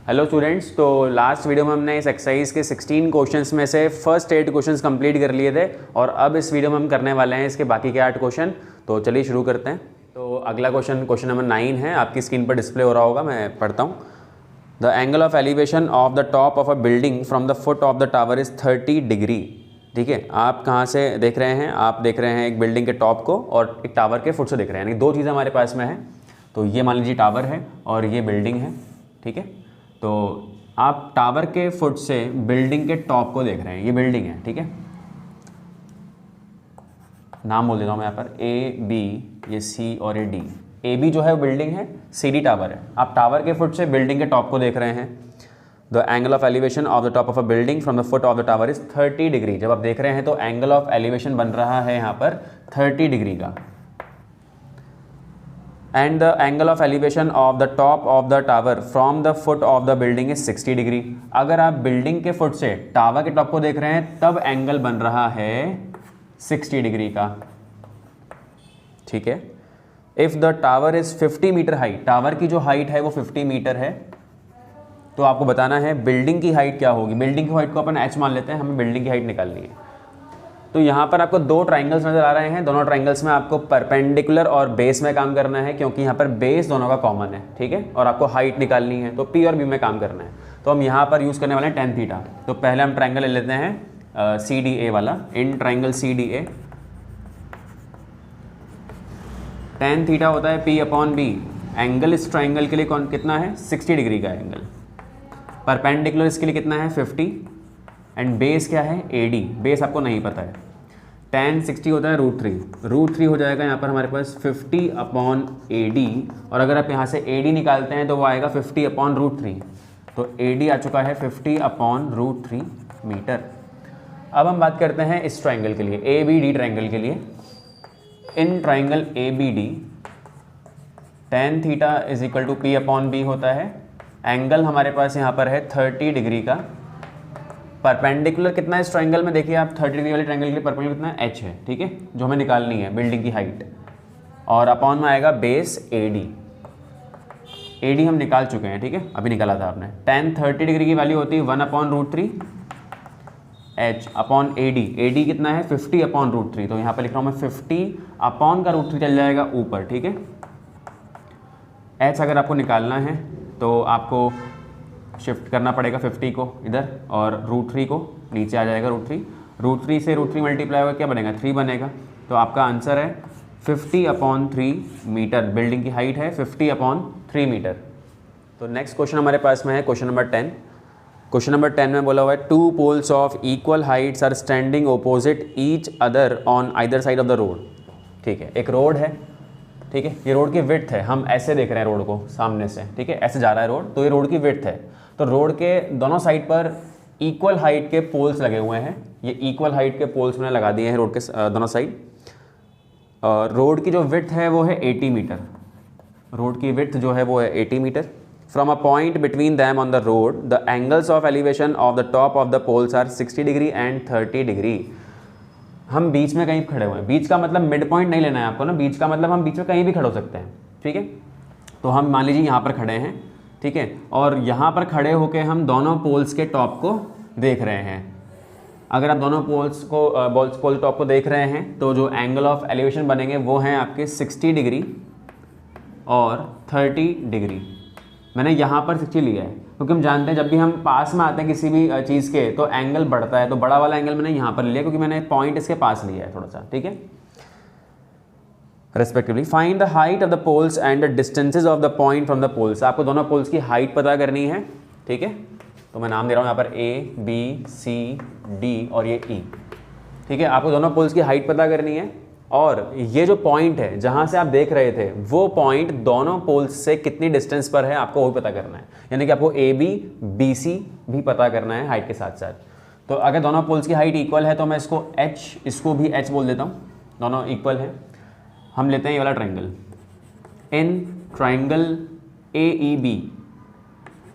Hello students, तो last video में हमने इस एक्सरसाइज के 16 क्वेश्चंस में से फर्स्ट 8 क्वेश्चंस कंप्लीट कर लिए थे और अब इस वीडियो में हम करने वाले हैं इसके बाकी के 8 क्वेश्चन। तो चलिए शुरू करते हैं। तो अगला क्वेश्चन नंबर 9 है, आपकी स्क्रीन पर डिस्प्ले हो रहा होगा, मैं पढ़ता हूँ। The angle of elevation of the top of a building from the foot of the tower is 30 degree. ठीक है, आप कहाँ से देख रहे हैं? आप देख रहे हैं एक बिल्डिंग के टॉप को और एक टावर के फुट से देख रहे हैं, यानी दो चीज़ें हमारे पास में हैं। तो ये मान लीजिए टावर है और ये बिल्डिंग है। ठीक है, तो आप टावर के फुट से बिल्डिंग के टॉप को देख रहे हैं, ये बिल्डिंग है। ठीक है, नाम बोल देता हूँ मैं यहाँ पर ए बी, ये सी और ये डी। ए बी जो है वो बिल्डिंग है, सी डी टावर है। आप टावर के फुट से बिल्डिंग के टॉप को देख रहे हैं। The angle of elevation of the top of a building from the foot of the tower is 30 degree. जब आप देख रहे हैं तो एंगल ऑफ एलिवेशन बन रहा है यहाँ पर 30 डिग्री का। And the angle of elevation of the top of the tower from the foot of the building is 60 degree. अगर आप बिल्डिंग के फुट से टावर के टॉप को देख रहे हैं तब एंगल बन रहा है 60 डिग्री का। ठीक है, if the tower is 50 metre height, tower की जो हाइट है वो 50 मीटर है, तो आपको बताना है बिल्डिंग की हाइट क्या होगी। बिल्डिंग की हाइट को अपन h मान लेते हैं, हमें बिल्डिंग की हाइट निकालनी है। तो यहाँ पर आपको दो ट्राइंगल्स नजर आ रहे हैं, दोनों ट्राइंगल्स में आपको परपेंडिकुलर और बेस में काम करना है, क्योंकि यहाँ पर बेस दोनों का कॉमन है। ठीक है, और आपको हाइट निकालनी है, तो P और B में काम करना है। तो हम यहाँ पर यूज़ करने वाले हैं tan थीटा। तो पहले हम ट्राइंगल ले लेते हैं CDA वाला। In triangle CDA tan theta होता है P/B। एंगल इस ट्राइंगल के लिए कितना है? 60 डिग्री का एंगल। परपेंडिकुलर इसके लिए कितना है? 50। एंड बेस क्या है? AD। बेस आपको नहीं पता है। tan 60 होता है √3। √3 हो जाएगा यहाँ पर हमारे पास 50/AD। और अगर आप यहाँ से AD निकालते हैं तो वो आएगा 50/√3। तो AD आ चुका है 50/√3 मीटर। अब हम बात करते हैं इस ट्राइंगल के लिए, ABD ट्राइंगल के लिए। In triangle ABD tan theta is equal to P/B होता है। एंगल हमारे पास यहाँ पर है 30 डिग्री का। परपेंडिकुलर कितना है इस ट्राइंगल में? देखिए आप 30 डिग्री वाले ट्राइंगल के लिए परपेंडिकुलर कितना h है। ठीक है, जो हमें निकालनी है बिल्डिंग की हाइट। और अपॉन में आएगा बेस AD। AD हम निकाल चुके हैं। ठीक है, अभी निकाला था आपने। tan 30 डिग्री की वैल्यू होती है 1/√3 h अपॉन AD। AD कितना है? 50/√3। तो यहाँ पर लिख रहा हूँ मैं 50 अपॉन का √3 चल जाएगा ऊपर। ठीक है, h अगर आपको निकालना है तो आपको शिफ्ट करना पड़ेगा 50 को इधर और √3 को नीचे आ जाएगा। √3 से √3 मल्टीप्लाई होगा, क्या बनेगा? 3 बनेगा। तो आपका आंसर है 50/3 मीटर। बिल्डिंग की हाइट है 50/3 मीटर। तो नेक्स्ट क्वेश्चन हमारे पास में है क्वेश्चन नंबर 10। क्वेश्चन नंबर 10 में बोला हुआ है 2 poles of equal heights are standing opposite each other on either side of the road. ठीक है, एक रोड है। ठीक है, ये रोड की विड्थ है, हम ऐसे देख रहे हैं रोड को सामने से। ठीक है, ऐसे जा रहा है रोड, तो ये रोड की विड्थ है। तो रोड के दोनों साइड पर इक्वल हाइट के पोल्स लगे हुए हैं। ये इक्वल हाइट के पोल्स मैंने लगा दिए हैं रोड के दोनों साइड। रोड की जो विड्थ है वो है 80 मीटर। रोड की विड्थ जो है वो है 80 metre. From a point between them on the road the angles of elevation of the top of the poles are 60 degree and 30 degree. हम बीच में कहीं खड़े हुए हैं। बीच का मतलब मिड पॉइंट नहीं लेना है आपको ना, बीच का मतलब हम बीच में कहीं भी खड़े हो सकते हैं। ठीक है, तो हम मान लीजिए यहाँ पर खड़े हैं। ठीक है, और यहाँ पर खड़े होकर हम दोनों पोल्स के टॉप को देख रहे हैं। अगर आप दोनों पोल टॉप को देख रहे हैं तो जो एंगल ऑफ एलिवेशन बनेंगे वो हैं आपके 60 डिग्री और 30 डिग्री। मैंने यहाँ पर 60 लिया है क्योंकि हम जानते हैं जब भी हम पास में आते हैं किसी भी चीज़ के तो एंगल बढ़ता है। तो बड़ा वाला एंगल मैंने यहाँ पर लिया क्योंकि मैंने पॉइंट इसके पास लिया है थोड़ा सा। ठीक है, respectively find the height of the poles and the distances of the point from the poles. आपको दोनों पोल्स की हाइट पता करनी है। ठीक है, तो मैं नाम दे रहा हूँ यहाँ पर A B C D और ये E। ठीक है, आपको दोनों पोल्स की हाइट पता करनी है और ये जो पॉइंट है जहाँ से आप देख रहे थे वो पॉइंट दोनों पोल्स से कितनी डिस्टेंस पर है आपको वो पता करना है। यानी कि आपको AB BC भी पता करना है हाइट के साथ साथ। तो अगर दोनों पोल्स की हाइट इक्वल है तो मैं इसको H, इसको भी H बोल देता हूँ, दोनों इक्वल है। हम लेते हैं ये वाला triangle. In triangle AEB,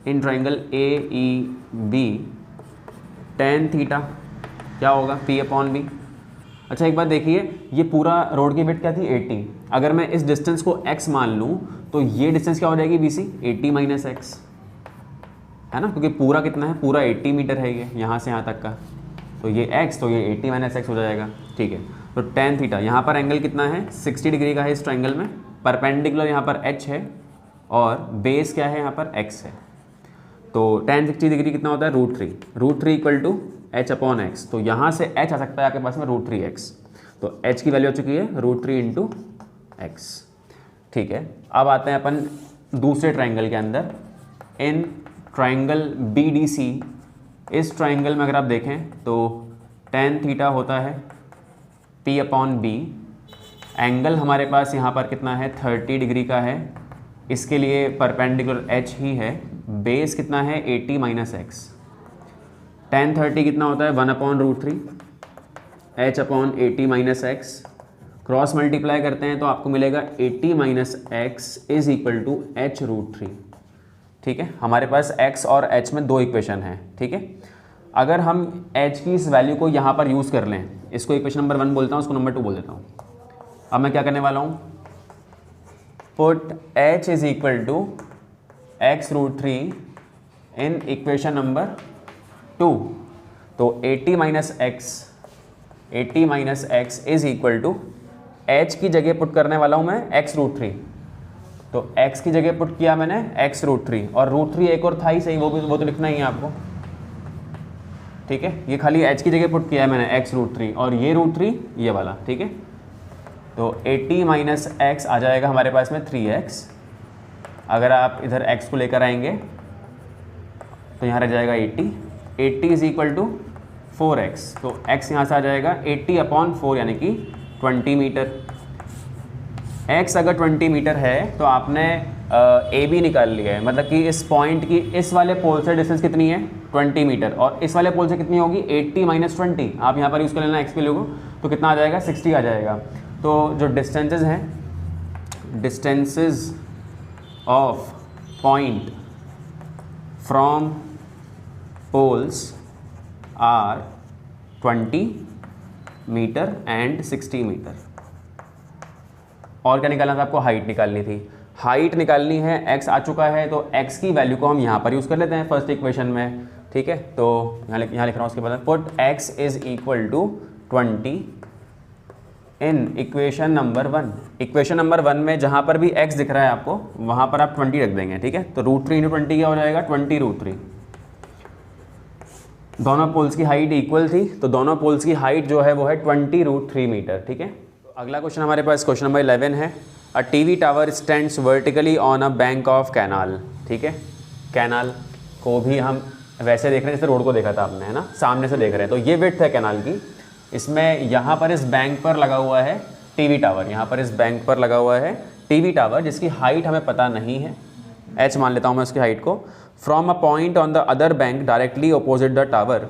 in triangle AEB tan theta क्या होगा? P/B। अच्छा एक बात देखिए, ये पूरा रोड की विड्थ क्या थी? 80। अगर मैं इस डिस्टेंस को x मान लूँ तो ये डिस्टेंस क्या हो जाएगी BC? 80 - x। है ना, क्योंकि पूरा कितना है, पूरा 80 मीटर है ये यहाँ से यहाँ तक का, तो ये x, तो ये 80 माइनस एक्स हो जाएगा। ठीक है, तो tan थीटा यहाँ पर एंगल कितना है, 60 डिग्री का है इस ट्रायंगल में, परपेंडिकुलर यहाँ पर h है और बेस क्या है यहाँ पर x है, तो tan 60 डिग्री कितना होता है, √3 equal to h upon x, तो यहाँ से h आ सकता है आपके पास में √3x, तो h की वैल्यू हो चुकी है √3 इंटू एक्स। ठीक है, अब आते हैं अपन दूसरे ट्रायंगल के अंदर, इन ट्रायंगल BDC, इस ट्रायंगल में अगर आप देखें तो tan थीटा होता है P अपॉन B, एंगल हमारे पास यहाँ पर कितना है 30 डिग्री का है, इसके लिए परपेंडिकुलर h ही है, बेस कितना है 80 माइनस एक्स, tan 30 कितना होता है 1 upon √3 h upon 80 minus x, cross multiply करते हैं तो आपको मिलेगा 80 minus x is equal to h√3। ठीक है, हमारे पास x और h में दो इक्वेशन हैं। ठीक है, अगर हम h की इस वैल्यू को यहाँ पर यूज़ कर लें, इसको इक्वेशन नंबर 1 बोलता हूँ, उसको नंबर 2 बोल देता हूँ। अब मैं क्या करने वाला हूँ, put h is equal to x√3 in equation number 2, तो 80 minus x is equal to h की जगह पुट करने वाला हूँ मैं x√3, तो x की जगह पुट किया मैंने x√3, और √3 एक और था ही सही, वो तो लिखना ही है आपको। ठीक है, ये खाली h की जगह पुट किया है मैंने x√3, और ये √3 ये वाला। ठीक है, तो 80 माइनस एक्स आ जाएगा हमारे पास में 3x, अगर आप इधर x को लेकर आएंगे तो यहाँ रह जाएगा 80 इज इक्वल टू 4x, तो x यहाँ से आ जाएगा 80 अपॉन 4 यानी कि 20 मीटर। x अगर 20 मीटर है तो आपने ए बी निकाल लिया है, मतलब कि इस पॉइंट की इस वाले पोल से डिस्टेंस कितनी है 20 मीटर, और इस वाले पोल से कितनी होगी 80 माइनस 20, आप यहाँ पर यूज़ कर लेना x के लिए, तो कितना आ जाएगा 60 आ जाएगा। तो जो डिस्टेंसेस हैं, distances of point from poles are 20 metre and 60 metre. और क्या निकालना था आपको, हाइट निकालनी थी, हाइट निकालनी है, x आ चुका है तो x की वैल्यू को हम यहाँ पर यूज़ कर लेते हैं फर्स्ट इक्वेशन में। ठीक है, तो यहाँ लिख रहा हूँ, उसके बाद put x is equal to 20 in equation number 1। Equation number 1 में जहाँ पर भी x दिख रहा है आपको वहाँ पर आप 20 रख देंगे। ठीक है, तो √3 इंटू 20 क्या हो जाएगा 20√3। दोनों पोल्स की हाइट इक्वल थी, तो दोनों पोल्स की हाइट जो है वो है 20√3 मीटर। ठीक है, तो अगला क्वेश्चन हमारे पास क्वेश्चन नंबर 11 है, a TV tower stands vertically on a bank of canal. ठीक है, कैनाल को भी हम वैसे देख रहे हैं जैसे रोड को देखा था आपने, है ना, सामने से देख रहे हैं, तो ये विड्थ है कैनाल की, इसमें यहाँ पर इस बैंक पर लगा हुआ है टीवी टावर, यहाँ पर इस बैंक पर लगा हुआ है टीवी टावर, जिसकी हाइट हमें पता नहीं है, h मान लेता हूँ मैं उसकी हाइट को। From a point on the other bank directly opposite the tower,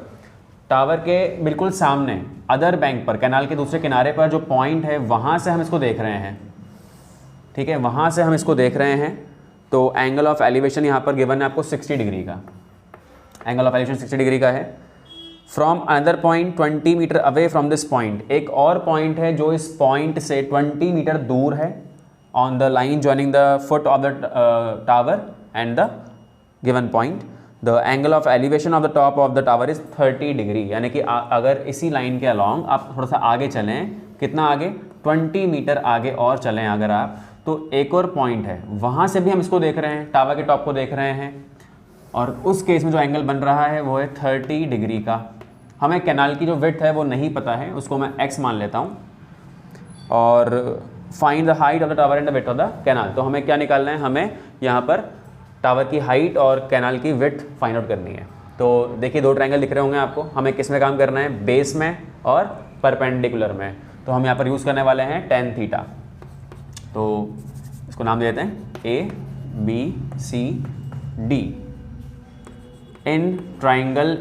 tower के बिल्कुल सामने अदर बैंक पर, कैनाल के दूसरे किनारे पर जो पॉइंट है वहाँ से हम इसको देख रहे हैं। ठीक है, वहाँ से हम इसको देख रहे हैं, तो एंगल ऑफ एलिवेशन यहाँ पर गिवन है आपको 60 डिग्री का, एंगल ऑफ एलिवेशन 60 डिग्री का है। From another point 20 metre away from this point, एक और पॉइंट है जो इस पॉइंट से 20 मीटर दूर है, on the line joining the foot of the tower and the given point, the angle of elevation of the top of the tower is 30 degree, यानी कि अगर इसी लाइन के अलॉन्ग आप थोड़ा सा आगे चलें, कितना आगे 20 मीटर आगे और चलें अगर आप, तो एक और पॉइंट है वहाँ से भी हम इसको देख रहे हैं, टावर के टॉप को देख रहे हैं, और उस केस में जो एंगल बन रहा है वो है 30 डिग्री का। हमें कैनाल की जो विड्थ है वो नहीं पता है, उसको मैं x मान लेता हूँ, और find the height of the tower and the width of the canal, तो हमें क्या निकालना है, हमें यहाँ पर टावर की हाइट और कैनाल की विड्थ फाइंड आउट करनी है। तो देखिए दो ट्रायंगल दिख रहे होंगे आपको, हमें किस में काम करना है, बेस में और परपेंडिकुलर में, तो हम यहाँ पर यूज़ करने वाले हैं tan थीटा, तो इसको नाम दे देते हैं ABCD। In triangle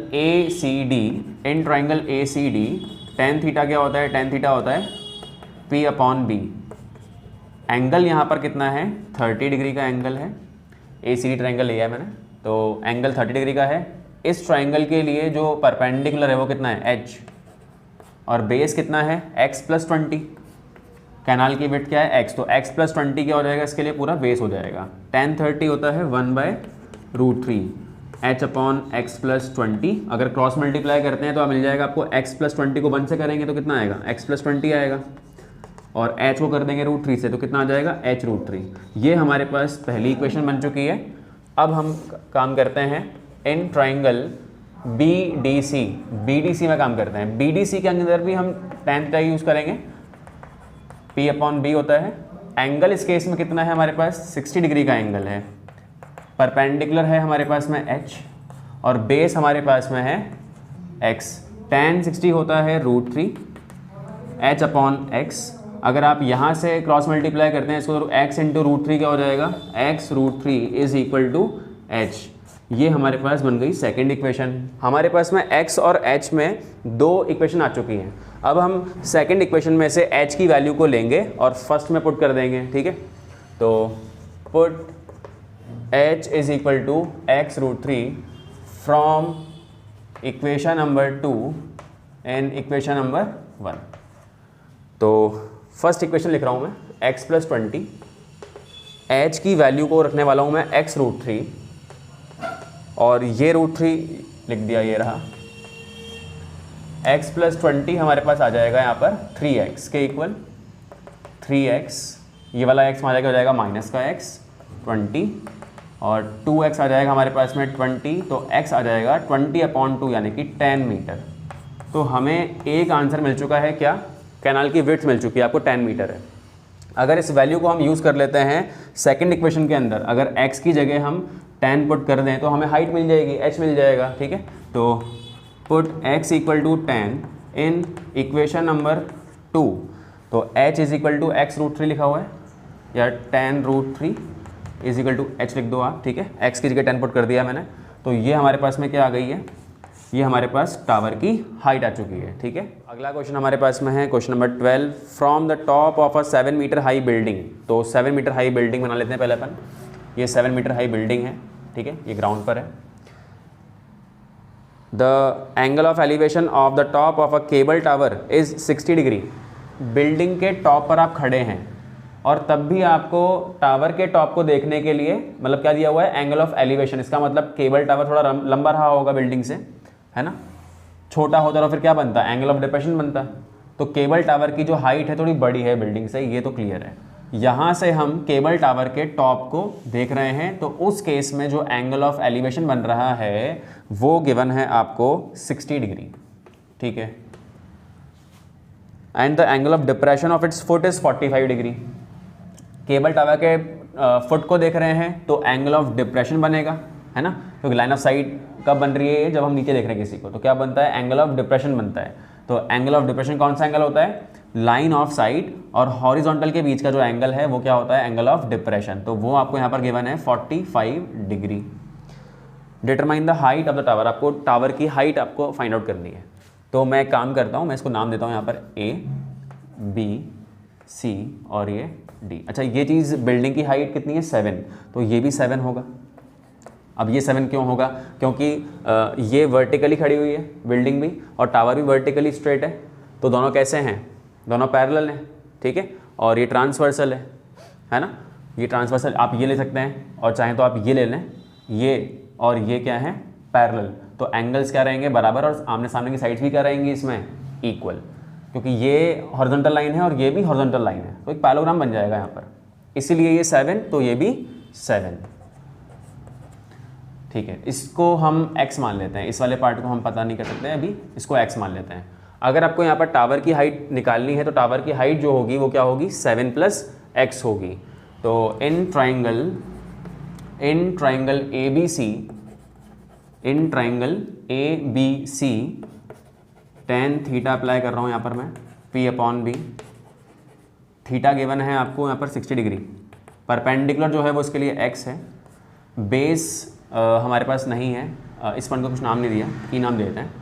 ACD tan theta क्या होता है, tan थीटा होता है P अपॉन B। एंगल यहाँ पर कितना है 30 डिग्री का एंगल है, ACD ट्राइंगल लिया है मैंने, तो एंगल 30 डिग्री का है। इस ट्राइंगल के लिए जो परपेंडिकुलर है वो कितना है h, और बेस कितना है x प्लस 20, कैनाल की विड्थ क्या है x, तो x प्लस 20 क्या हो जाएगा, इसके लिए पूरा बेस हो जाएगा। tan 30 होता है 1/√3, h अपॉन एक्स प्लस 20। अगर क्रॉस मल्टीप्लाई करते हैं तो आप मिल जाएगा आपको x प्लस 20 को 1 से करेंगे तो कितना आएगा, x प्लस 20 आएगा, और h को कर देंगे √3 से तो कितना आ जाएगा, h√3। ये हमारे पास पहली इक्वेशन बन चुकी है। अब हम काम करते हैं इन ट्राइंगल BDC में काम करते हैं। BDC के अंदर भी हम tan थीटा यूज़ करेंगे, P अपॉन B होता है। एंगल इस केस में कितना है हमारे पास, 60 डिग्री का एंगल है। परपेंडिकुलर है हमारे पास में h, और बेस हमारे पास में है x। tan 60 होता है √3 h अपॉन x। अगर आप यहाँ से क्रॉस मल्टीप्लाई करते हैं इसको तो x इंटू √3 क्या हो जाएगा, x√3 is equal to h। ये हमारे पास बन गई सेकंड इक्वेशन। हमारे पास में x और h में 2 इक्वेशन आ चुकी हैं। अब हम सेकंड इक्वेशन में से h की वैल्यू को लेंगे और फर्स्ट में पुट कर देंगे, ठीक है। तो put h is equal to x√3 from equation number 2 and equation number 1। तो फर्स्ट इक्वेशन लिख रहा हूँ मैं x प्लस 20, h की वैल्यू को रखने वाला हूँ मैं x√3, और ये √3 लिख दिया, ये रहा। x प्लस 20 हमारे पास आ जाएगा यहाँ पर 3x के इक्वल 3x, ये वाला x हमारे हो जाएगा माइनस का x 20, और 2x आ जाएगा हमारे पास में 20, तो x आ जाएगा 20 अपॉन 2 यानी कि 10 मीटर। तो हमें एक आंसर मिल चुका है, क्या, कैनाल की विड्थ मिल चुकी है आपको 10 मीटर है। अगर इस वैल्यू को हम यूज़ कर लेते हैं सेकंड इक्वेशन के अंदर, अगर x की जगह हम 10 पुट कर दें तो हमें हाइट मिल जाएगी, h मिल जाएगा, ठीक है। तो put x equal to 10 in equation number 2, तो h is equal to x√3 लिखा हुआ है, या 10√3 इज इक्वल टू h लिख दो आप, ठीक है। x की जगह 10 पुट कर दिया मैंने, तो ये हमारे पास में क्या आ गई है, ये हमारे पास टावर की हाइट आ चुकी है, ठीक है। अगला क्वेश्चन हमारे पास में है question number 12, from the top of a 7 metre high building. तो 7 मीटर हाई बिल्डिंग बना लेते हैं पहले अपन। ये 7 मीटर हाई बिल्डिंग है, ठीक है, ये ग्राउंड पर है। The angle of elevation of the top of a cable tower is 60 degree. Building के टॉप पर आप खड़े हैं और तब भी आपको टावर के टॉप को देखने के लिए, मतलब क्या दिया हुआ है, एंगल ऑफ एलिवेशन। इसका मतलब केबल टावर थोड़ा लंबा रहा होगा बिल्डिंग से, है ना। छोटा होता तो फिर क्या बनता, एंगल ऑफ डिप्रेशन बनता। तो केबल टावर की जो हाइट है थोड़ी बड़ी है बिल्डिंग से, ये तो क्लियर है। यहाँ से हम केबल टावर के टॉप को देख रहे हैं, तो उस केस में जो एंगल ऑफ एलिवेशन बन रहा है वो गिवन है आपको 60 डिग्री, ठीक है। And the angle of depression of its foot is 45 degree. Cable tower के फुट को देख रहे हैं तो एंगल ऑफ डिप्रेशन बनेगा, है ना, क्योंकि लाइन ऑफ साइट कब बन रही है, जब हम नीचे देख रहे हैं किसी को, तो क्या बनता है, एंगल ऑफ डिप्रेशन बनता है। तो एंगल ऑफ डिप्रेशन कौन सा एंगल होता है, लाइन ऑफ साइट और हॉरिजॉन्टल के बीच का जो एंगल है वो क्या होता है, एंगल ऑफ डिप्रेशन। तो वो आपको यहाँ पर गिवन है 45 degree. Determine the height of the tower, आपको टावर की हाइट आपको फाइंड आउट करनी है। तो मैं काम करता हूँ, मैं इसको नाम देता हूँ यहाँ पर A, B, C और ये D। अच्छा, ये चीज़ बिल्डिंग की हाइट कितनी है, 7, तो ये भी 7 होगा। अब ये 7 क्यों होगा, क्योंकि ये वर्टिकली खड़ी हुई है बिल्डिंग भी, और टावर भी वर्टिकली स्ट्रेट है, तो दोनों कैसे हैं, दोनों पैरेलल हैं, ठीक है। और ये ट्रांसवर्सल है ना, ये ट्रांसवर्सल आप ये ले सकते हैं, और चाहें तो आप ये ले लें, ये और ये क्या है, पैरेलल। तो एंगल्स क्या रहेंगे, बराबर, और आमने सामने की साइड्स भी क्या रहेंगी इसमें, इक्वल, क्योंकि ये हॉरिजॉन्टल लाइन है और ये भी हॉरिजॉन्टल लाइन है, तो एक पैरेललोग्राम बन जाएगा यहाँ पर। इसीलिए ये 7, तो ये भी 7, ठीक है। इसको हम x मान लेते हैं, इस वाले पार्ट को हम पता नहीं कर सकते हैं अभी, इसको x मान लेते हैं। अगर आपको यहाँ पर टावर की हाइट निकालनी है तो टावर की हाइट जो होगी वो क्या होगी, 7 + x होगी। तो in triangle ABC tan theta apply कर रहा हूँ यहाँ पर मैं, P/B। थीटा गिवन है आपको यहाँ पर 60 डिग्री। परपेंडिकुलर जो है वो इसके लिए x है। बेस हमारे पास नहीं है, इस पॉइंट को कुछ नाम नहीं दिया, की नाम दे देते हैं।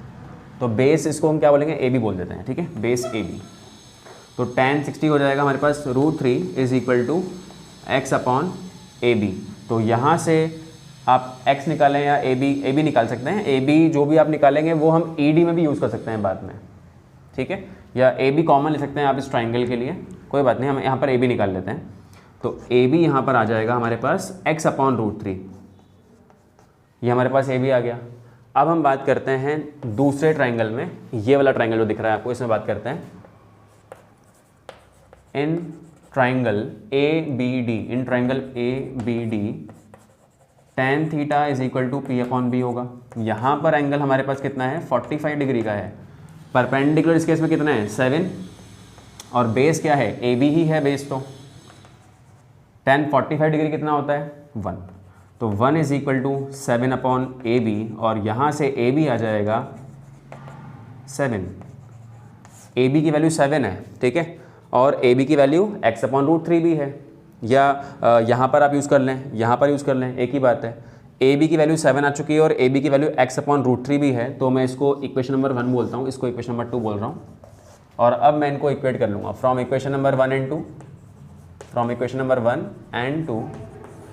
तो बेस इसको हम क्या बोलेंगे, AB बोल देते हैं, ठीक है, बेस AB। तो tan 60 हो जाएगा हमारे पास √3 = x/AB। तो यहाँ से आप x निकालें या AB निकाल सकते हैं। AB जो भी आप निकालेंगे वो हम ED में भी यूज़ कर सकते हैं बाद में, ठीक है, या AB कॉमन ले सकते हैं आप इस ट्राइंगल के लिए, कोई बात नहीं, हम यहाँ पर AB निकाल लेते हैं। तो AB यहाँ पर आ जाएगा हमारे पास x/√3। ये हमारे पास ए बी आ गया। अब हम बात करते हैं दूसरे ट्रायंगल में, ये वाला ट्रायंगल जो दिख रहा है आपको, इसमें बात करते हैं in triangle A B D, in triangle A B D tan theta is equal to P upon B होगा। यहाँ पर एंगल हमारे पास कितना है 45 डिग्री का है, परपेंडिकुलर इस केस में कितना है 7, और बेस क्या है ए बी ही है बेस, तो tan 45 डिग्री कितना होता है 1, तो 1 is equal to 7 upon A B, और यहाँ से ए बी आ जाएगा 7, ए बी की वैल्यू 7 है, ठीक है, और ए बी की वैल्यू x अपॉन रूट 3 भी है, या यहाँ पर आप यूज़ कर लें, यहाँ पर यूज़ कर लें, एक ही बात है। ए बी की वैल्यू 7 आ चुकी है और ए बी की वैल्यू x अपॉन रूट 3 भी है, तो मैं इसको इक्वेशन नंबर 1 बोलता हूँ, इसको इक्वेशन नंबर 2 बोल रहा हूँ। और अब मैं इनको इक्वेट कर लूँगा from equation number 1 and 2, from equation number 1 and 2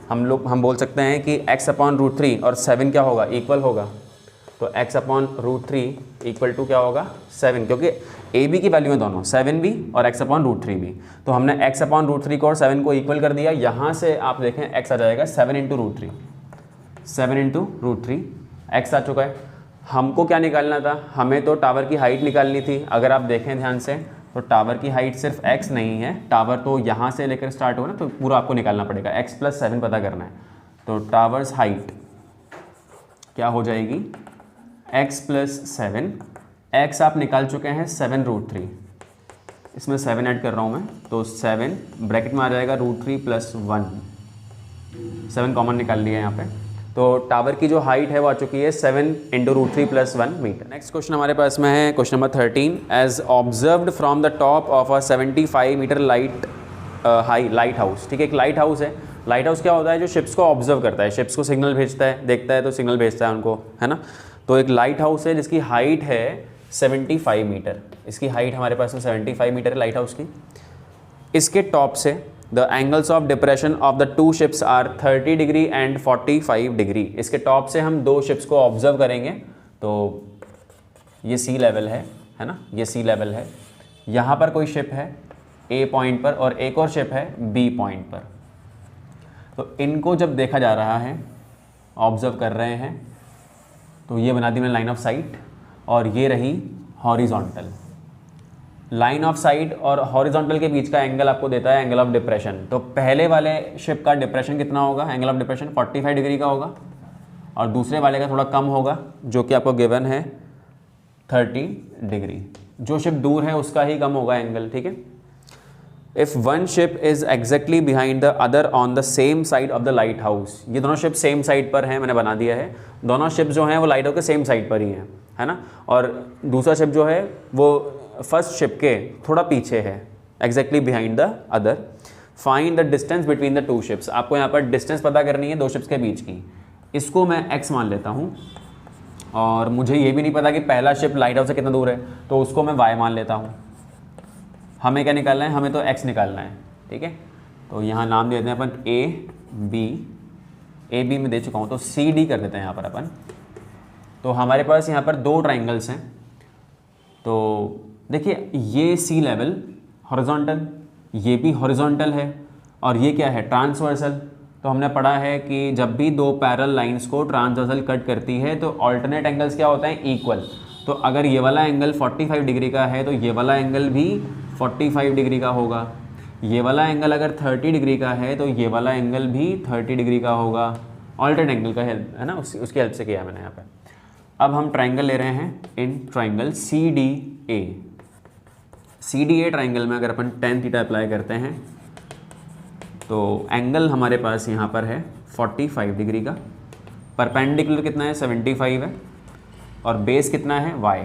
हम बोल सकते हैं कि x अपॉन रूट 3 और 7 क्या होगा इक्वल होगा, तो x upon root 3 equal to क्या होगा 7, क्योंकि ए बी की वैल्यू है दोनों 7 भी और x अपॉन रूट 3 भी, तो हमने x अपॉन रूट 3 को और 7 को इक्वल कर दिया। यहाँ से आप देखें x आ जाएगा 7 into root 3, 7 into root 3 x आ चुका है। हमको क्या निकालना था, हमें तो टावर की हाइट निकालनी थी। अगर आप देखें ध्यान से तो टावर की हाइट सिर्फ x नहीं है, टावर तो यहाँ से लेकर स्टार्ट होगा ना, तो पूरा आपको निकालना पड़ेगा, x प्लस 7 पता करना है। तो टावर्स हाइट क्या हो जाएगी x प्लस 7, x आप निकाल चुके हैं 7 रूट 3, इसमें 7 ऐड कर रहा हूँ मैं, तो 7 ब्रैकेट में आ जाएगा रूट 3 प्लस 1, 7 कॉमन निकाल लिया यहाँ पे, तो टावर की जो हाइट है वो आ चुकी है 7 into root 3 plus 1 metre. Next question हमारे पास में है question number 13, as observed from the top of a 75 metre lighthouse. ठीक है, एक लाइट हाउस है। लाइट हाउस क्या होता है, जो शिप्स को ऑब्जर्व करता है, शिप्स को सिग्नल भेजता है, देखता है तो सिग्नल भेजता है उनको, है ना। तो एक लाइट हाउस है जिसकी हाइट है 75 मीटर, इसकी हाइट हमारे पास में 75 मीटर है लाइट हाउस की। इसके टॉप से the angles of depression of the two ships are 30 degree and 45 degree. इसके टॉप से हम दो शिप्स को ऑब्जर्व करेंगे, तो ये सी लेवल है ना, ये सी लेवल है। यहाँ पर कोई शिप है ए पॉइंट पर और एक और शिप है बी पॉइंट पर। तो इनको जब देखा जा रहा है, ऑब्जर्व कर रहे हैं, तो ये बना दी मैंने लाइन ऑफ साइट, और ये रही हॉरिजॉन्टल। लाइन ऑफ साइट और हॉरिजॉन्टल के बीच का एंगल आपको देता है एंगल ऑफ डिप्रेशन। तो पहले वाले शिप का डिप्रेशन कितना होगा, एंगल ऑफ डिप्रेशन 45 डिग्री का होगा, और दूसरे वाले का थोड़ा कम होगा जो कि आपको गिवन है 30 डिग्री। जो शिप दूर है उसका ही कम होगा एंगल, ठीक है। If one ship is exactly behind the other on the same side of the light house, ये दोनों शिप सेम साइड पर हैं, मैंने बना दिया है। दोनों शिप जो हैं वो लाइट हाउस के सेम साइड पर ही हैं, है ना। और दूसरा शिप जो है वो फर्स्ट शिप के थोड़ा पीछे है, exactly behind the other. Find the distance between the two ships. आपको यहाँ पर डिस्टेंस पता करनी है दो शिप्स के बीच की। इसको मैं x मान लेता हूँ, और मुझे ये भी नहीं पता कि पहला शिप लाइट हाउस से कितना दूर है, तो उसको मैं y मान लेता हूँ। हमें क्या निकालना है, हमें तो x निकालना है, ठीक है। तो यहाँ नाम दे देते हैं अपन ए बी में दे चुका हूँ, तो सी डी कर देते हैं यहाँ पर अपन। तो हमारे पास यहाँ पर दो ट्राइंगल्स हैं। तो देखिए, ये सी लेवल हॉरिजॉन्टल, ये भी हॉरिजॉन्टल है, और ये क्या है ट्रांसवर्सल। तो हमने पढ़ा है कि जब भी दो पैरेलल लाइंस को ट्रांसवर्सल कट करती है तो ऑल्टरनेट एंगल्स क्या होते हैं, इक्वल। तो अगर ये वाला एंगल 45 डिग्री का है तो ये वाला एंगल भी 45 डिग्री का होगा। ये वाला एंगल अगर 30 डिग्री का है तो ये वाला एंगल भी 30 डिग्री का होगा। ऑल्टरनेट एंगल का हेल्प है ना, उसकी हेल्प से किया मैंने यहाँ पे। अब हम ट्राइंगल ले रहे हैं in triangle C D A triangle में अगर अपन tan थीटा अप्लाई करते हैं तो एंगल हमारे पास यहाँ पर है 45 डिग्री का। परपेंडिकुलर कितना है 75 है, और बेस कितना है y।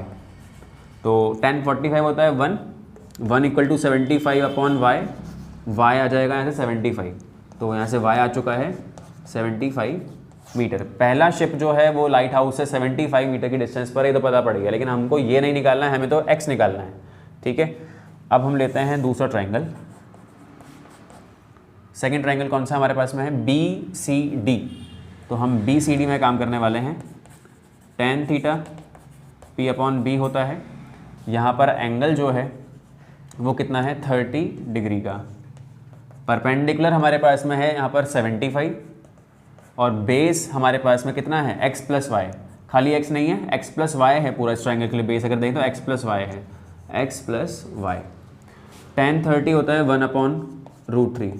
तो tan 45 होता है 1 इक्वल टू 75 अपॉन y आ जाएगा यहाँ से 75। तो यहाँ से y आ चुका है 75 मीटर। पहला शिप जो है वो लाइट हाउस से 75 मीटर की डिस्टेंस पर है, तो पता पड़ गया, लेकिन हमको ये नहीं निकालना है, हमें तो x निकालना है, ठीक है। अब हम लेते हैं दूसरा ट्राइंगल। सेकंड ट्राइंगल कौन सा हमारे पास में है, बी सी डी। तो हम बी सी डी में काम करने वाले हैं। tan theta p upon B होता है। यहाँ पर एंगल जो है वो कितना है 30 डिग्री का। परपेंडिकुलर हमारे पास में है यहाँ पर 75, और बेस हमारे पास में कितना है x प्लस वाई, खाली x नहीं है, x प्लस वाई है पूरा इस ट्रायंगल के लिए। बेस अगर देखें तो x प्लस वाई है, x प्लस वाई। tan 30 होता है 1/√3,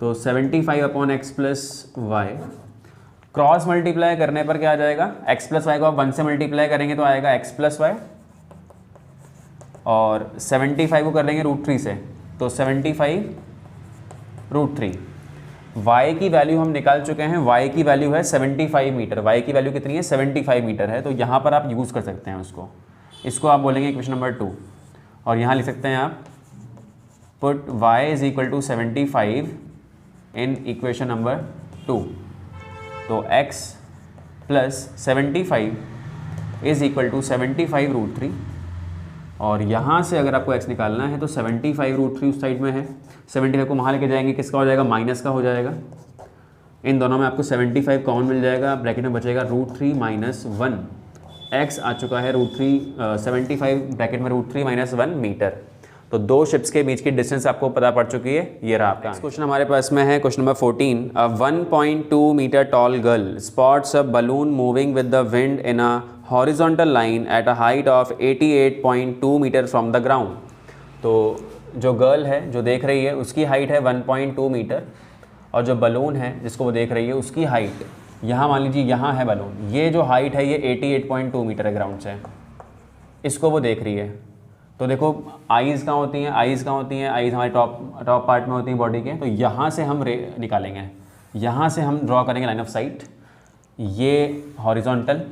तो 75 upon x plus y. Cross multiply करने पर क्या आ जाएगा, x प्लस वाई को आप 1 से मल्टीप्लाई करेंगे तो आएगा x प्लस वाई, और 75 को कर लेंगे √3 से तो 75√3। y की वैल्यू हम निकाल चुके हैं, y की वैल्यू है 75 मीटर। y की वैल्यू कितनी है, 75 मीटर है। तो यहाँ पर आप यूज़ कर सकते हैं उसको, इसको आप बोलेंगे इक्वेशन नंबर 2, और यहाँ लिख सकते हैं आप put y is equal to 75 in equation number 2। तो x plus 75 is equal to 75√3, और यहाँ से अगर आपको x निकालना है तो 75√3 उस साइड में है, 75 को वहाँ लेके जाएंगे, किसका हो जाएगा, माइनस का हो जाएगा। इन दोनों में आपको 75 कॉमन मिल जाएगा, ब्रैकेट में बचेगा √3 माइनस 1, x आ चुका है √3 75 ब्रैकेट में √3 माइनस 1 मीटर। तो दो शिप्स के बीच की डिस्टेंस आपको पता पड़ चुकी है, ये रहा आपका। क्वेश्चन हमारे पास में है question number 14। A 1.2 metre tall girl spots a balloon moving with the wind in a horizontal line at a height of 88.2 metre from the ground. तो जो गर्ल है जो देख रही है उसकी हाइट है 1.2 मीटर, और जो बलून है जिसको वो देख रही है उसकी हाइट, यहाँ मान लीजिए यहाँ है बलून, ये जो हाइट है ये 88.2 मीटर है ग्राउंड से, इसको वो देख रही है। तो देखो आईज़ कहाँ होती हैं, आईज़ कहाँ होती हैं, आईज़ हमारे टॉप पार्ट में होती हैं बॉडी के। तो यहाँ से हम रे निकालेंगे, यहाँ से हम ड्रॉ करेंगे लाइन ऑफ साइट, ये हॉरिजॉन्टल।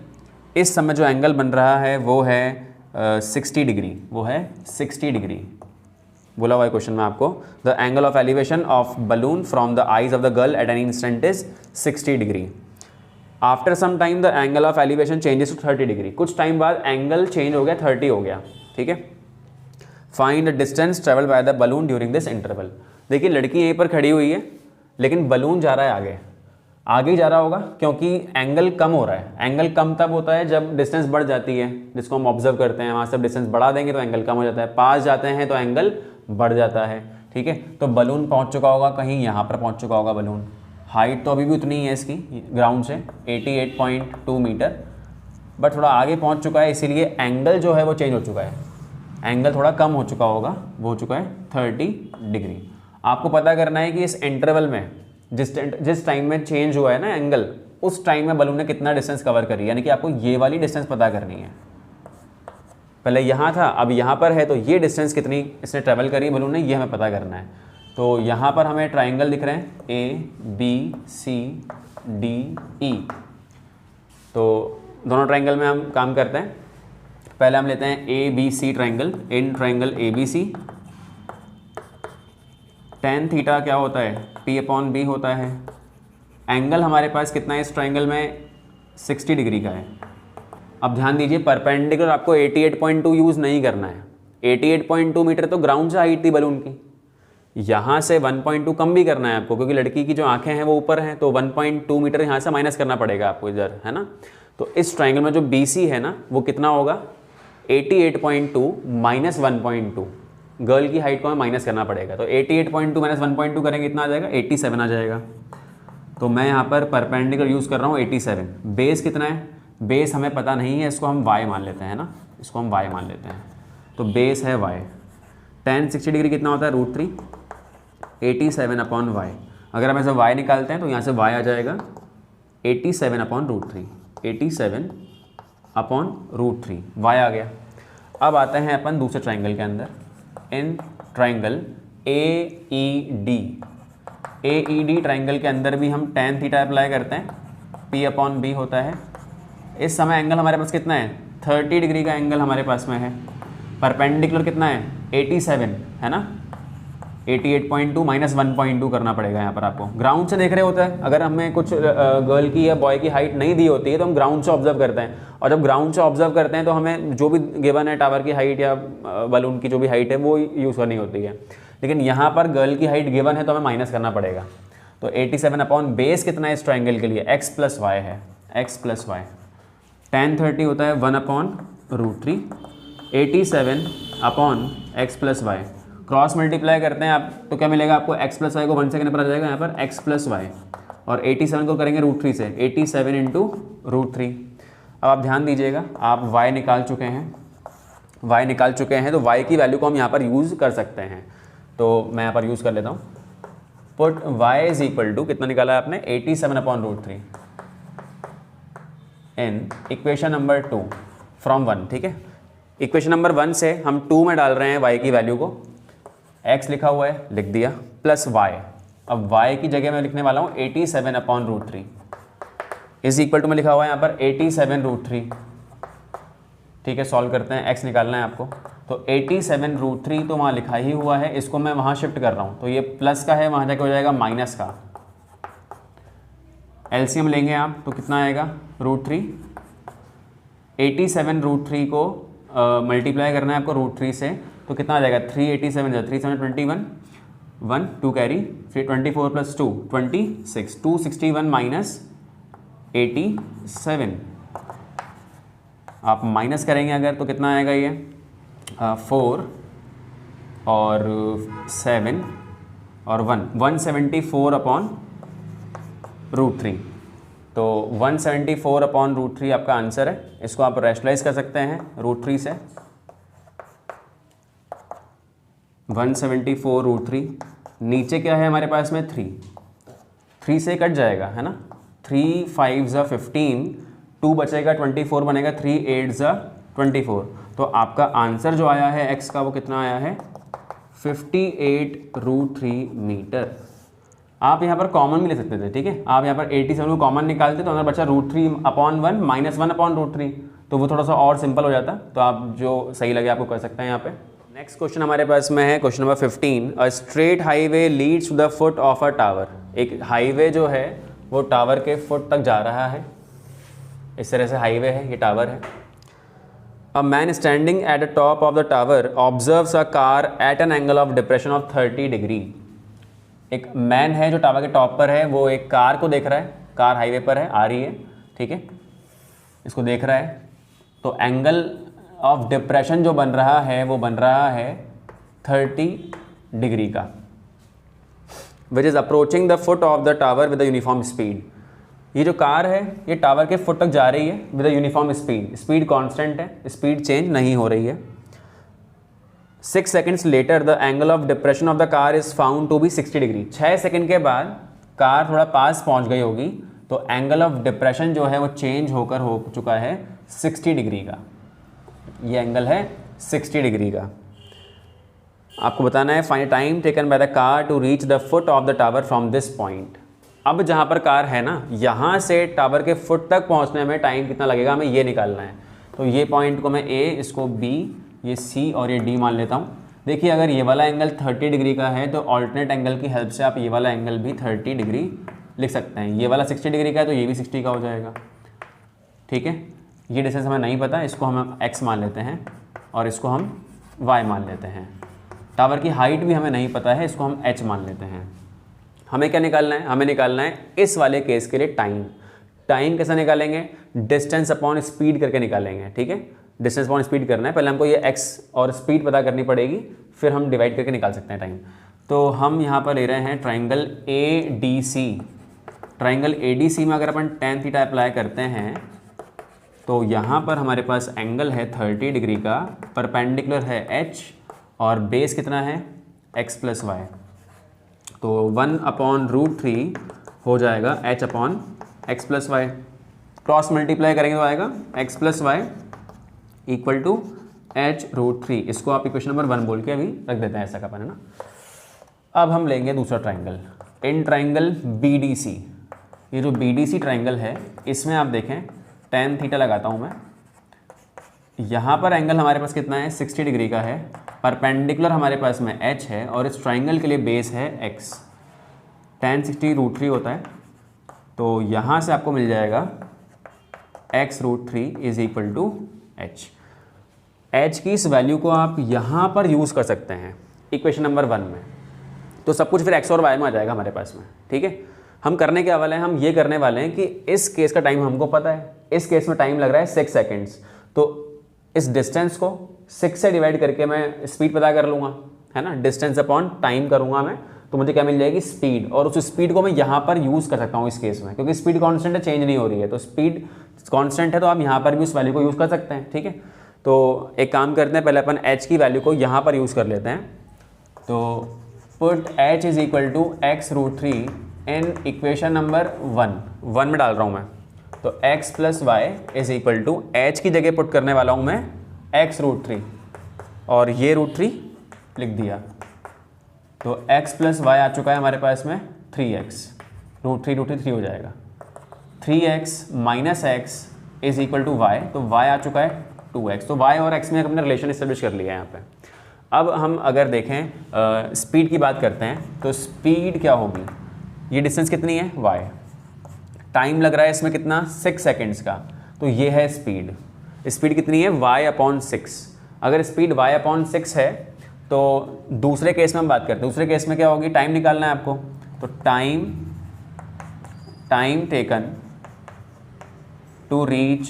इस समय जो एंगल बन रहा है वो है 60 डिग्री, वो है 60 डिग्री बोला हुआ है क्वेश्चन में आपको। The angle of elevation of balloon from the eyes of the girl at an instant is 60 degree. After some time the angle of elevation changes to 30 degree. कुछ टाइम बाद angle change हो गया, 30 हो गया, ठीक है। Find the distance travel by the balloon during this interval. देखिए लड़की यहीं पर खड़ी हुई है, लेकिन बलून जा रहा है आगे, आगे ही जा रहा होगा क्योंकि एंगल कम हो रहा है। एंगल कम तब होता है जब डिस्टेंस बढ़ जाती है, जिसको हम ऑब्जर्व करते हैं। वहाँ से डिस्टेंस बढ़ा देंगे तो एंगल कम हो जाता है, पास जाते हैं तो एंगल बढ़ जाता है, ठीक है। तो बलून पहुँच चुका होगा कहीं यहाँ पर पहुँच चुका होगा बलून। हाइट तो अभी भी उतनी ही है इसकी ग्राउंड से 88.2 मीटर, बट थोड़ा आगे पहुँच चुका है, इसीलिए एंगल जो है वो चेंज हो चुका है। एंगल थोड़ा कम हो चुका होगा, वो हो चुका है 30 डिग्री। आपको पता करना है कि इस इंटरवल में जिस टाइम में चेंज हुआ है ना एंगल, उस टाइम में बलून ने कितना डिस्टेंस कवर करी, यानी कि आपको ये वाली डिस्टेंस पता करनी है। पहले यहाँ था, अब यहाँ पर है, तो ये डिस्टेंस कितनी इसने ट्रैवल करी बलून ने, ये हमें पता करना है। तो यहाँ पर हमें ट्राइंगल दिख रहे हैं ABCDE। तो दोनों ट्राइंगल में हम काम करते हैं। पहले हम लेते हैं ABC triangle. In triangle ABC tan theta क्या होता है, P/B होता है। एंगल हमारे पास कितना है इस ट्राइंगल में, 60 डिग्री का है। अब ध्यान दीजिए परपेंडिकुलर आपको 88.2 यूज़ नहीं करना है। 88.2 मीटर तो ग्राउंड से हाइट थी बलून की, यहाँ से 1.2 कम भी करना है आपको, क्योंकि लड़की की जो आंखें हैं वो ऊपर हैं, तो 1.2 मीटर यहाँ से माइनस करना पड़ेगा आपको इधर, है ना। तो इस ट्राइंगल में जो BC है ना वो कितना होगा, 88.2 माइनस 1.2। गर्ल की हाइट को हमें माइनस करना पड़ेगा, तो 88.2 माइनस 1.2 करेंगे इतना आ जाएगा, 87 आ जाएगा। तो मैं यहाँ पर परपेंडिकुलर यूज़ कर रहा हूँ 87। बेस कितना है, बेस हमें पता नहीं है, इसको हम y मान लेते हैं ना, इसको हम y मान लेते हैं। तो बेस है y। tan 60 डिग्री कितना होता है, √3, 87/y। अगर हम ऐसे y निकालते हैं तो यहाँ से y आ जाएगा 87/√3, 87/√3 y आ गया। अब आते हैं अपन दूसरे ट्राइंगल के अंदर। इन ट्राइंगल AED ट्राइंगल के अंदर भी हम tan थीटा अप्लाई करते हैं, P/B होता है। इस समय एंगल हमारे पास कितना है, 30 डिग्री का एंगल हमारे पास में है। परपेंडिकुलर कितना है, 87 है ना, 88.2 माइनस 1.2 करना पड़ेगा यहाँ पर आपको। ग्राउंड से देख रहे होते हैं, अगर हमें कुछ गर्ल की या बॉय की हाइट नहीं दी होती है तो हम ग्राउंड से ऑब्जर्व करते हैं, और जब ग्राउंड से ऑब्जर्व करते हैं तो हमें जो भी गिवन है टावर की हाइट या बलून की जो भी हाइट है वो यूज़ करनी होती है। लेकिन यहाँ पर गर्ल की हाइट गिवन है तो हमें माइनस करना पड़ेगा। तो 87/बेस कितना है इस ट्राइंगल के लिए, x+y है, x+y। tan 30 होता है 1/√3, 87/x+y। क्रॉस मल्टीप्लाई करते हैं आप तो क्या मिलेगा आपको, x+y को 1 से करने पर आ जाएगा यहाँ पर x+y। और 87 को करेंगे √3 से, 87 इंटू √3। अब आप ध्यान दीजिएगा, आप y निकाल चुके हैं, तो y की वैल्यू को हम यहाँ पर यूज़ कर सकते हैं। तो मैं यहाँ पर यूज़ कर लेता हूँ, put y is equal to, कितना निकाला है आपने, 87/√3 इन इक्वेशन नंबर 2 फ्रॉम 1, ठीक है। इक्वेशन नंबर 1 से हम 2 में डाल रहे हैं y की वैल्यू को, x लिखा हुआ है, लिख दिया, प्लस y। अब y की जगह मैं लिखने वाला हूँ 87/√3 इज इक्वल टू, मैं लिखा हुआ है यहाँ पर 87√3, ठीक है। सॉल्व करते हैं, x निकालना है आपको, तो 87√3 तो वहाँ लिखा ही हुआ है, इसको मैं वहाँ शिफ्ट कर रहा हूँ, तो ये प्लस का है, वहाँ जाके हो जाएगा माइनस का। एलसीएम लेंगे आप तो कितना आएगा, √3, 87√3 को मल्टीप्लाई करना है आपको √3 से, तो कितना आ जाएगा, 387 3 7 21, 1 2 कैरी, फिर 24 + 2 26, 261 माइनस 87, आप माइनस करेंगे अगर तो कितना आएगा, ये 4 और 7 और 1, 174/√3, तो 174/√3 आपका आंसर है। इसको आप रैशनलाइज कर सकते हैं √3 से, 174√3, नीचे क्या है हमारे पास में 3 से कट जाएगा, है ना, 3 5 = 15, 2 बचेगा, 24 बनेगा, 3 8 = 24, तो आपका आंसर जो आया है x का वो कितना आया है, 58√3 मीटर। आप यहाँ पर कॉमन भी ले सकते थे, ठीक है, आप यहाँ पर 87 को कॉमन निकालते तो अंदर बचा √3/1 -1/√3, तो वो थोड़ा सा और सिंपल हो जाता। तो आप जो सही लगे आपको कर सकते हैं यहाँ पे। नेक्स्ट क्वेश्चन हमारे पास में है question number 15, a straight highway leads to the foot of a tower. एक हाईवे जो है वो टावर के फुट तक जा रहा है, इस तरह से हाईवे है, ये टावर है। A man standing at the top of the tower observes a car eight an angle of depression of 30 degree. एक मैन है जो टावर के टॉप पर है, वो एक कार को देख रहा है, कार हाईवे पर है, आ रही है, ठीक है, इसको देख रहा है, तो एंगल ऑफ डिप्रेशन जो बन रहा है वो बन रहा है 30 डिग्री का, which is approaching the foot of the tower with the uniform speed. ये जो कार है ये टावर के फुट तक जा रही है with the uniform speed, speed constant है, स्पीड चेंज नहीं हो रही है। 6 seconds later the angle of depression of the car is found to be 60 degree. 6 second के बाद कार थोड़ा पास पहुंच गई होगी, तो एंगल ऑफ डिप्रेशन जो है वो चेंज होकर हो चुका है 60 डिग्री का। ये एंगल है 60 डिग्री का। आपको बताना है find time taken by the car to reach the foot of the tower from this point. अब जहाँ पर कार है ना, यहाँ से टावर के फुट तक पहुँचने में टाइम कितना लगेगा, हमें ये निकालना है। तो ये पॉइंट को मैं A, इसको B, ये C और ये D मान लेता हूँ। देखिए अगर ये वाला एंगल 30 डिग्री का है तो ऑल्टरनेट एंगल की हेल्प से आप ये वाला एंगल भी 30 डिग्री लिख सकते हैं। ये वाला 60 डिग्री का है तो ये भी 60 का हो जाएगा, ठीक है। ये डिस्टेंस हमें नहीं पता, इसको हम x मान लेते हैं और इसको हम y मान लेते हैं। टावर की हाइट भी हमें नहीं पता है, इसको हम h मान लेते हैं। हमें क्या निकालना है, हमें निकालना है इस वाले केस के लिए टाइम। टाइम कैसे निकालेंगे, डिस्टेंस अपॉन स्पीड करके निकालेंगे, ठीक है। डिस्टेंस अपॉन स्पीड करना है, पहले हमको ये x और स्पीड पता करनी पड़ेगी, फिर हम डिवाइड करके निकाल सकते हैं टाइम। तो हम यहाँ पर ले रहे हैं ट्राइंगल ADC। ट्राइंगल ADC में अगर अपन tan थीटा अप्लाई करते हैं तो यहाँ पर हमारे पास एंगल है 30 डिग्री का, परपेंडिकुलर है h और बेस कितना है x + y, तो 1/√3 हो जाएगा h/x + y। क्रॉस मल्टीप्लाई करेंगे तो आएगा x + y = h√3। इसको आप इक्वेशन नंबर 1 बोल के अभी रख देते हैं, ऐसा का अपन, है ना। अब हम लेंगे दूसरा ट्राइंगल, इन ट्राइंगल BDC। ये जो BDC ट्राइंगल है इसमें आप देखें tan थीटा लगाता हूँ मैं। यहाँ पर एंगल हमारे पास कितना है, 60 डिग्री का है, परपेंडिकुलर हमारे पास में h है और इस ट्राइंगल के लिए बेस है x। tan 60 √3 होता है, तो यहाँ से आपको मिल जाएगा x√3 = h। h की इस वैल्यू को आप यहाँ पर यूज़ कर सकते हैं इक्वेशन नंबर 1 में, तो सब कुछ फिर x और y में आ जाएगा हमारे पास में, ठीक है। हम करने क्या वाले हैं, हम ये करने वाले हैं कि इस केस का टाइम हमको पता है, इस केस में टाइम लग रहा है 6 सेकेंड्स, तो इस डिस्टेंस को 6 से डिवाइड करके मैं स्पीड पता कर लूँगा, है ना। डिस्टेंस अपॉन टाइम करूँगा मैं, तो मुझे क्या मिल जाएगी, स्पीड। और उस स्पीड को मैं यहाँ पर यूज़ कर सकता हूँ इस केस में, क्योंकि स्पीड कांस्टेंट है, चेंज नहीं हो रही है, तो स्पीड कांस्टेंट है, तो आप यहाँ पर भी उस वैल्यू को यूज़ कर सकते हैं। ठीक है, तो एक काम करते हैं, पहले अपन h की वैल्यू को यहाँ पर यूज़ कर लेते हैं। तो put h is equal to x√3 in equation number 1 में डाल रहा हूँ मैं। तो x plus y is equal to h की जगह पुट करने वाला हूँ मैं x√3 और ये √3 लिख दिया। तो x प्लस वाई आ चुका है हमारे पास में 3x, √3 3 हो जाएगा। 3x minus x is equal to y, तो y आ चुका है 2x। तो y और x में हमने रिलेशन इस्टेब्लिश कर लिया है यहाँ पे। अब हम अगर देखें स्पीड की बात करते हैं, तो स्पीड क्या होगी, ये डिस्टेंस कितनी है y, टाइम लग रहा है इसमें कितना 6 सेकेंड्स का, तो ये है स्पीड। स्पीड कितनी है y/6। अगर स्पीड y/6 है तो दूसरे केस में हम बात करते हैं। दूसरे केस में क्या होगी, टाइम निकालना है आपको, तो time taken to reach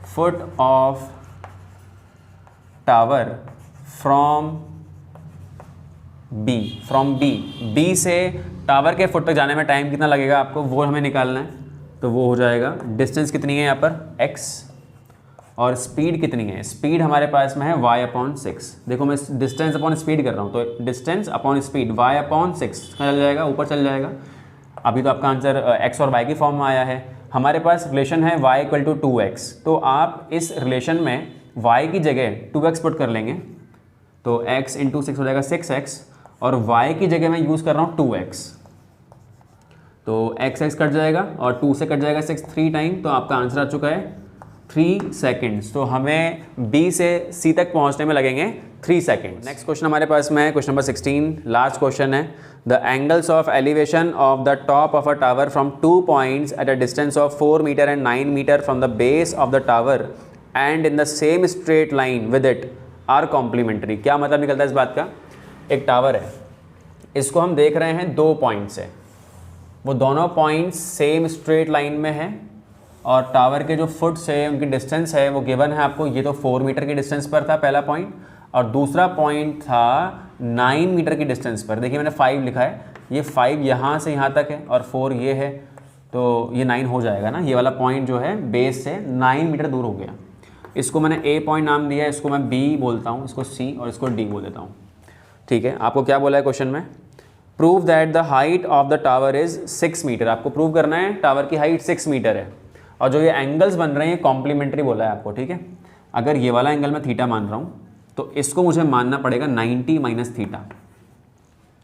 foot of tower from B से टावर के फुट तक जाने में टाइम कितना लगेगा आपको, वो हमें निकालना है। तो वो हो जाएगा, डिस्टेंस कितनी है यहाँ पर x, और स्पीड कितनी है, स्पीड हमारे पास में है y/6। देखो मैं डिस्टेंस अपॉन स्पीड कर रहा हूँ, तो डिस्टेंस अपॉन स्पीड y/6 चल जाएगा, ऊपर चल जाएगा। अभी तो आपका आंसर x और y की फॉर्म में आया है। हमारे पास रिलेशन है y = 2x, तो आप इस रिलेशन में y की जगह 2x पुट कर लेंगे, तो x × 6 हो जाएगा 6x, और y की जगह मैं यूज़ कर रहा हूँ 2x, तो x कट जाएगा और 2 से कट जाएगा 6 3 टाइम, तो आपका आंसर आ चुका है 3 सेकेंड्स। तो हमें B से C तक पहुंचने में लगेंगे 3 सेकेंड। नेक्स्ट क्वेश्चन हमारे पास में है क्वेश्चन नंबर 16, लास्ट क्वेश्चन है। The angles of elevation of the top of a tower from 2 points at a distance of 4 metre and 9 metre from the base of the tower and in the same straight line with it are complementary. क्या मतलब निकलता है इस बात का, एक tower है, इसको हम देख रहे हैं 2 पॉइंट से, वो दोनों पॉइंट्स सेम स्ट्रेट लाइन में है, और टावर के जो फुट से उनकी डिस्टेंस है वो गिवन है आपको। ये तो 4 मीटर की डिस्टेंस पर था पहला पॉइंट, और दूसरा पॉइंट था 9 मीटर की डिस्टेंस पर। देखिए मैंने 5 लिखा है, ये 5 यहाँ से यहाँ तक है और 4 ये है, तो ये 9 हो जाएगा ना। ये वाला पॉइंट जो है बेस से 9 मीटर दूर हो गया। इसको मैंने A पॉइंट नाम दिया है, इसको मैं B बोलता हूँ, इसको C और इसको D बोल देता हूँ। ठीक है, आपको क्या बोला है क्वेश्चन में, prove that the height of the tower is 6 metre. आपको प्रूव करना है टावर की हाइट 6 मीटर है, और जो ये एंगल्स बन रहे हैं कॉम्प्लीमेंट्री बोला है आपको। ठीक है, अगर ये वाला एंगल मैं थीटा मान रहा हूँ, तो इसको मुझे मानना पड़ेगा 90 - थीटा।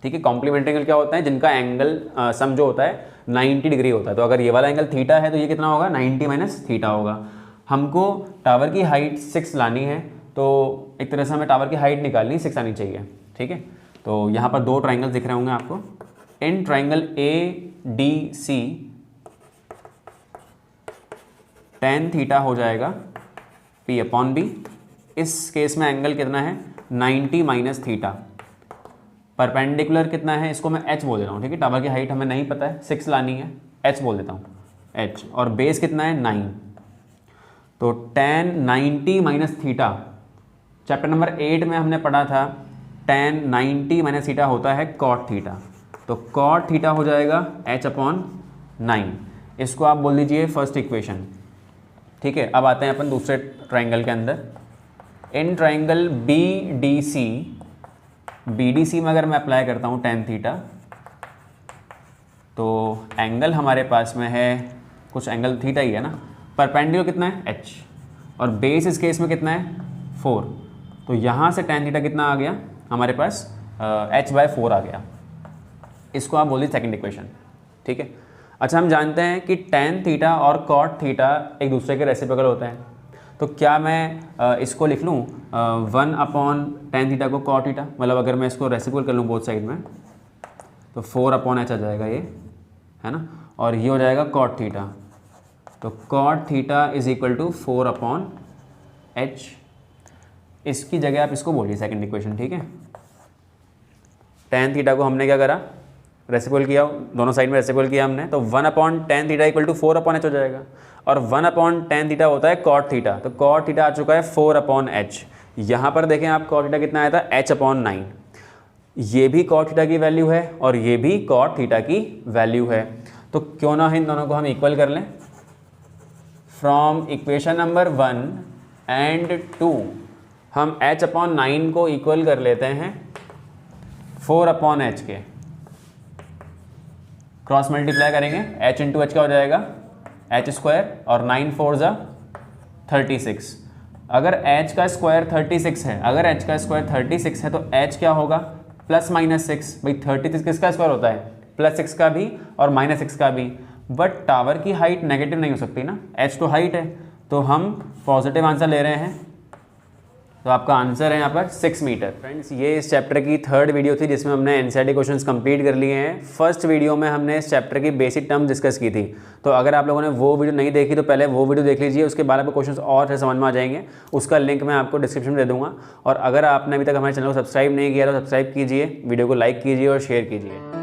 ठीक है, कॉम्प्लीमेंट्री एंगल क्या होता है, जिनका एंगल सम जो होता है 90 डिग्री होता है। तो अगर ये वाला एंगल थीटा है तो ये कितना होगा, 90 - थीटा होगा। हमको टावर की हाइट 6 लानी है, तो एक तरह से हमें टावर की हाइट निकालनी 6 आनी चाहिए। ठीक है, तो यहाँ पर 2 ट्राइंगल दिख रहे होंगे आपको। In triangle ADC tan theta हो जाएगा P/B। इस केस में एंगल कितना है, 90 - थीटा। परपेंडिकुलर कितना है, इसको मैं h बोल दे रहा हूँ। ठीक है, टावर की हाइट हमें नहीं पता है, 6 लानी है, h बोल देता हूँ h, और बेस कितना है 9। तो tan 90 - थीटा, चैप्टर नंबर 8 में हमने पढ़ा था tan 90 - थीटा होता है cot थीटा। तो cot थीटा हो जाएगा h/9। इसको आप बोल दीजिए फर्स्ट इक्वेशन। ठीक है, अब आते हैं अपन दूसरे ट्राइंगल के अंदर। इन ट्राइंगल BDC में अगर मैं अप्लाई करता हूँ tan थीटा, तो एंगल हमारे पास में है कुछ एंगल थीटा ही है ना। परपेंडिकुलर कितना है h, और बेस इस केस में कितना है 4। तो यहाँ से tan थीटा कितना आ गया हमारे पास, h/4 आ गया। इसको आप बोलिए सेकंड इक्वेशन। ठीक है, अच्छा हम जानते हैं कि tan थीटा और cot थीटा एक दूसरे के रेसिप्रोकल होते हैं, तो क्या मैं इसको लिख लूँ 1/tan थीटा को cot थीटा, मतलब अगर मैं इसको रेसिप्रोकल कर लूँ बोथ साइड में, तो 4/h आ जाएगा ये, है ना, और ये हो जाएगा cot थीटा। तो cot theta is equal to 4/h। इसकी जगह आप इसको बोलिए सेकंड इक्वेशन। ठीक है, tan थीटा को हमने क्या करा, रेसिप्रोकल किया, दोनों साइड में रेसिप्रोकल किया हमने, तो 1/tan theta equal to 4/h हो जाएगा, और 1/tan थीटा होता है cot थीटा। तो cot थीटा आ चुका है 4/h। यहाँ पर देखें आप cot थीटा कितना आया था, h/9। ये भी cot थीटा की वैल्यू है और ये भी cot थीटा की वैल्यू है, तो क्यों ना इन दोनों को हम इक्वल कर लें। फ्रॉम इक्वेशन नंबर 1 एंड 2 हम h/9 को इक्वल कर लेते हैं 4/h के। क्रॉस मल्टीप्लाई करेंगे, h इंटू एच क्या हो जाएगा h² और 9 4 ज़ा 36। अगर h का स्क्वायर 36 है, अगर h का स्क्वायर 36 है तो h क्या होगा +-6। भाई 36 किसका स्क्वायर होता है, +6 का भी और -6 का भी, बट टावर की हाइट नेगेटिव नहीं हो सकती ना, h तो हाइट है, तो हम पॉजिटिव आंसर ले रहे हैं। तो आपका आंसर है यहाँ पर 6 मीटर। फ्रेंड्स ये इस चैप्टर की 3rd वीडियो थी जिसमें हमने एनसीईआरटी क्वेश्चंस कंप्लीट कर लिए हैं। फर्स्ट वीडियो में हमने इस चैप्टर की बेसिक टर्म डिस्कस की थी, तो अगर आप लोगों ने वो वीडियो नहीं देखी तो पहले वो वीडियो देख लीजिए, उसके बाद आपको क्वेश्चंस और समझ में आ जाएंगे। उसका लिंक मैं आपको डिस्क्रिप्शन में दे दूँगा। और अगर आपने अभी तक हमारे चैनल को सब्सक्राइब नहीं किया तो सब्सक्राइब कीजिए, वीडियो को लाइक कीजिए और शेयर कीजिए।